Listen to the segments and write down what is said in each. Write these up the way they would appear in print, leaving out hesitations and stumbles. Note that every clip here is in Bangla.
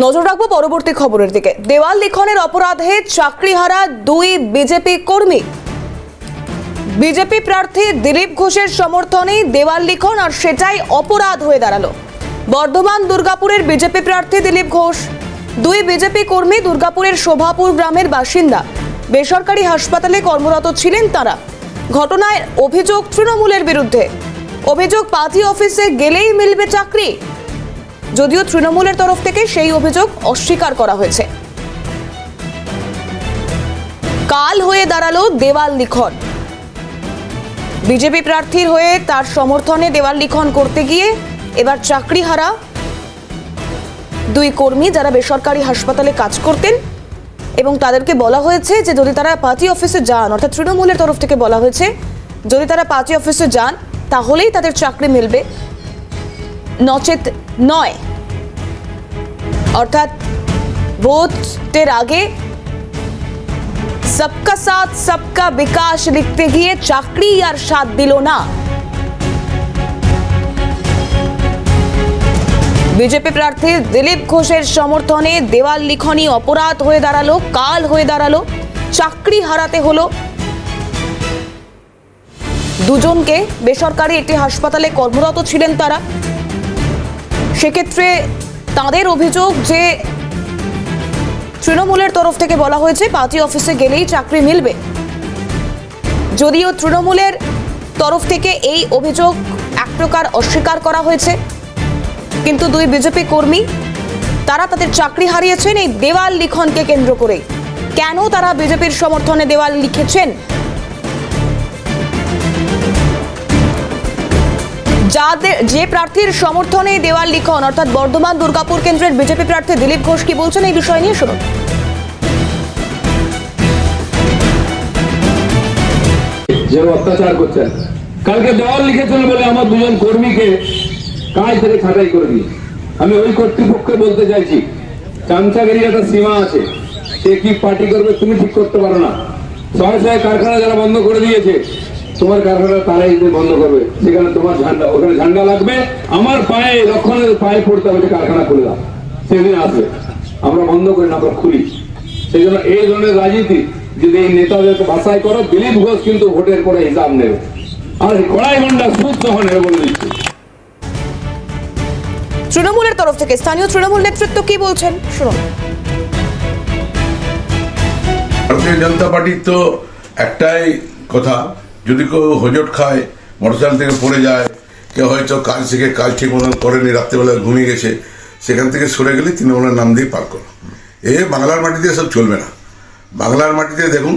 নজর রাখবো পরবর্তী খবরের দিকে। দেওয়াল লিখনের অপরাধে চাকরিহারা দুই বিজেপি কর্মী। বিজেপি প্রার্থী দিলীপ ঘোষের সমর্থনে দেওয়াল লিখন, আর সেটাই অপরাধ হয়ে দাঁড়ালো। বর্ধমান দুর্গাপুরের বিজেপি প্রার্থী দিলীপ ঘোষ, দুই বিজেপি কর্মী দুর্গাপুরের শোভাপুর গ্রামের বাসিন্দা। বেসরকারি হাসপাতালে কর্মরত ছিলেন তারা। ঘটনায় অভিযোগ তৃণমূলের বিরুদ্ধে। অভিযোগ পার্টি অফিসে গেলেই মিলবে চাকরি, যদিও তৃণমূলের তরফ থেকে সেই অভিযোগ অস্বীকার করা হয়েছে। কাল হয়ে দাঁড়ালো দেওয়াল লিখন। বিজেপি প্রার্থীর হয়ে তার সমর্থনে দেওয়াল লিখন করতে গিয়ে এবার চাকরিহারা দুই কর্মী যারা বেসরকারি হাসপাতালে কাজ করতেন, এবং তাদেরকে বলা হয়েছে যে যদি তারা পার্টি অফিসে যান, অর্থাৎ তৃণমূলের তরফ থেকে বলা হয়েছে যদি তারা পার্টি অফিসে যান তাহলেই তাদের চাকরি মিলবে, নচেত নয়। অর্থাৎ ভোটের আগে সবকা সাথ সবকা বিকাশ লিখতে গিয়ে চাকরি আর সাথ দিল না। বিজেপি প্রার্থী দিলীপ ঘোষের সমর্থনে দেওয়াল লিখনই অপরাধ হয়ে দাঁড়ালো, কাল হয়ে দাঁড়ালো। চাকরি হারাতে হলো দুজনকে। বেসরকারি একটি হাসপাতালে কর্মরত ছিলেন তারা। সেক্ষেত্রে তাদের অভিযোগ যে তৃণমূলের তরফ থেকে বলা হয়েছে পার্টি অফিসে গেলেই চাকরি মিলবে, যদিও তৃণমূলের তরফ থেকে এই অভিযোগ এক প্রকার অস্বীকার করা হয়েছে। কিন্তু দুই বিজেপি কর্মী তারা তাদের চাকরি হারিয়েছেন এই দেওয়াল লিখনকে কেন্দ্র করে। কেন তারা বিজেপির সমর্থনে দেওয়াল লিখেছেন, যে প্রার্থীর সমর্থনে দেওয়াল লিখন, অর্থাৎ বর্ধমান দুর্গাপুর কেন্দ্রের বিজেপি প্রার্থী দিলীপ ঘোষ কি বলছেন এই বিষয় নিয়ে শুনুন। যে অত্যাচার করছেন, কালকে দেওয়াল লিখেছিল বলে আমার দুজন কর্মীকে কাজ থেকে ছাঁটাই করে দিই। আমি ওই কর্তৃপক্ষকে বলতে চাইছি, চামচাগিরি একটা সীমা আছে। সে কি পার্টি করবে তুমি ঠিক করতে পারো না। শয়ে শয়ে কারখানা যারা বন্ধ করে দিয়েছে, তোমার কারখানা তারাই বন্ধ করবে। সেখানে তোমার ঝান্ডা, ওখানে ঝান্ডা লাগবে, আমার পায়ে লক্ষণের পায়ে পড়তে হবে, কারখানা খুলে দাও। সেদিন আসবে, আমরা বন্ধ করি না, আমরা খুলি। সেই জন্য এই ধরনের রাজনীতি যদি এই নেতাদেরকে বাছাই করো, দিলীপ ঘোষ কিন্তু ভোটের পরে হিসাব নেবে, আর কড়াই গন্ডা সুদ সহ নেবে বলে দিচ্ছি। তৃণমূলের তরফ থেকে স্থানীয় তৃণমূল নেতৃত্ব কি বলছেন শুনুন। ভারতীয় জনতা পার্টির তো একটাই কথা, যদি কেউ হোঁচট খায়, মোটরসাইকেল থেকে পড়ে যায়, কেউ হয়তো কাজ থেকে কাজ ঠিক মতন করেনি, রাত্রেবেলা ঘুমিয়ে গেছে, সেখান থেকে সরে গেলে তৃণমূলের নাম দিয়ে পার করো। বাংলার মাটিতে সব চলবে না। বাংলার মাটিতে দেখুন,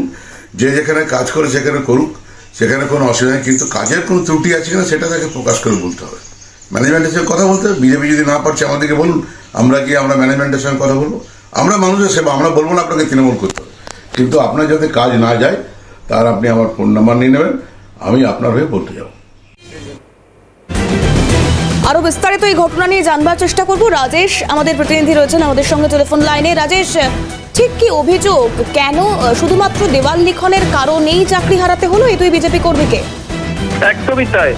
যে যেখানে কাজ করে সেখানে করুক, সেখানে কোনো অসুবিধা নেই, কিন্তু কাজের কোনো ত্রুটি আছে কিনা সেটা তাকে প্রকাশ করে বলতে হবে। ম্যানেজমেন্টের সঙ্গে কথা বলতে হবে। বিজেপি যদি না পারছে আমাদেরকে বলুন, আমরা ম্যানেজমেন্টের সঙ্গে কথা বলবো। আমরা মানুষের সেবা, আমরা বলবো না আপনাকে তৃণমূল করতে হবে, কিন্তু আপনার যাতে কাজ না যায় তার আপনি আমার ফোন নাম্বার নিয়ে নেবেন, আমি আপনার হয়ে বলতে যাব। আরো বিস্তারিত এই ঘটনা নিয়ে জানবার চেষ্টা করব। রাজেশ আমাদের প্রতিনিধি রয়েছেন আমাদের সঙ্গে টেলিফোন লাইনে। রাজেশ, ঠিক কি অভিযোগ, কেন শুধুমাত্র দেওয়াল লিখনের কারণেই চাকরি হারাতে হলো এই দুই বিজেপি কর্মীকে? একদমই তাই।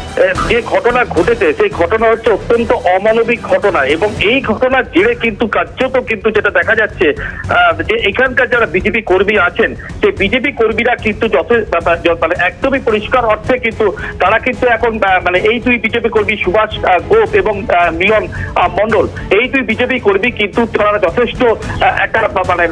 যে ঘটনা ঘটেছে সেই ঘটনা হচ্ছে অত্যন্ত অমানবিক ঘটনা, এবং এই ঘটনার জেরে কিন্তু কার্যত কিন্তু যেটা দেখা যাচ্ছে যে এখানকার যারা বিজেপি কর্মী আছেন সেই বিজেপি কর্মীরা কিন্তু মানে একদমই পরিষ্কার অর্থে কিন্তু তারা কিন্তু এখন মানে এই দুই বিজেপি কর্মী সুভাষ গোপ এবং মিলন মন্ডল, এই দুই বিজেপি কর্মী কিন্তু তারা যথেষ্ট একটা মানে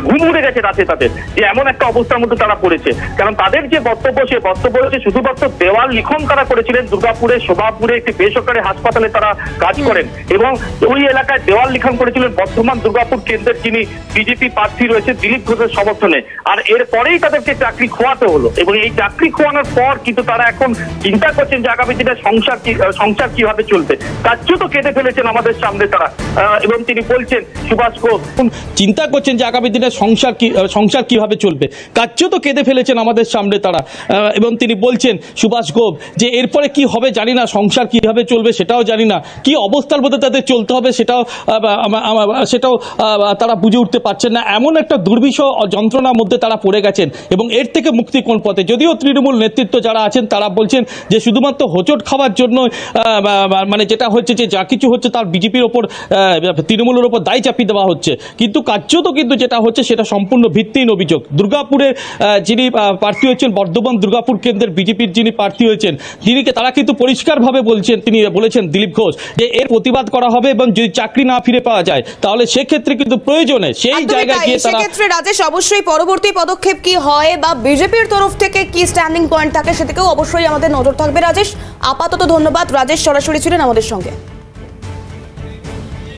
ঘুম উড়ে গেছে রাতে তাদের, যে এমন একটা অবস্থার মধ্যে তারা পড়েছে। কারণ তাদের যে বক্তব্য, সে বক্তব্য হচ্ছে শুধুমাত্র দেওয়াল লিখন তারা করেছিলেন। দুর্গাপুরে শোভাপুরে একটি বেসরকারি হাসপাতালে তারা কাজ করেন, এবং ওই এলাকায় দেওয়াল লিখন করেছিলেন বর্ধমান দুর্গাপুর কেন্দ্রের যিনি বিজেপি প্রার্থী রয়েছে দিলীপ ঘোষের সমর্থনে। আর এরপরেই তাদেরকে চাকরি খোয়াতে হলো, এবং এই চাকরি খোয়ানোর পর কিন্তু তারা এখন চিন্তা করছেন যে আগামী দিনে সংসার কিভাবে চলবে। কার্যত কেঁদে ফেলেছেন আমাদের সামনে তারা, এবং তিনি বলছেন সুভাষ ঘোষ চিন্তা করছেন যে আগামী দিনে সংসার কিভাবে চলবে, কার্যত কেঁদে ফেলেছেন আমাদের সামনে তারা, এবং তিনি বলছেন সুভাষ গোপ ক্ষোভ যে এরপরে কি হবে জানি না, সংসার কিভাবে চলবে সেটাও জানি না, কি অবস্থার মধ্যে তাদের চলতে হবে সেটাও তারা বুঝে উঠতে পারছেন না। এমন একটা দুর্বিষহ যন্ত্রণার মধ্যে তারা পড়ে গেছেন এবং এর থেকে মুক্তি কোন পথে? যদিও তৃণমূল নেতৃত্ব যারা আছেন তারা বলছেন যে শুধুমাত্র হোঁচট খাওয়ার জন্য মানে যেটা হচ্ছে যে যা কিছু হচ্ছে তার বিজেপির ওপর, তৃণমূলের ওপর দায় চাপিয়ে দেওয়া হচ্ছে, কিন্তু কার্যত কিন্তু যেটা হচ্ছে সেটা সম্পূর্ণ ভিত্তিহীন অভিযোগ। দুর্গাপুরের যিনি প্রার্থী হয়েছেন, বর্ধমান দুর্গাপুর কেন্দ্রের বিজেপির যিনি প্রার্থী হয়েছেন, তারা কিন্তু পরিষ্কারভাবে তিনি বলেছেন দিলীপ ঘোষ যে এর প্রতিবাদ করা হবে এবং যদি চাকরি না ফিরে পাওয়া যায় তাহলে সেক্ষেত্রে কিন্তু প্রয়োজনে সেই জায়গায় গিয়ে তারা। সেক্ষেত্রে রাজেশ অবশ্যই পরবর্তী পদক্ষেপ কি হয় বা বিজেপির তরফ থেকে কি স্ট্যান্ডিং পয়েন্ট থাকে সেদিকেও অবশ্যই আমাদের নজর থাকবে। রাজেশ, আপাতত ধন্যবাদ। রাজেশ সরাসরি ছিলেন আমাদের সঙ্গে।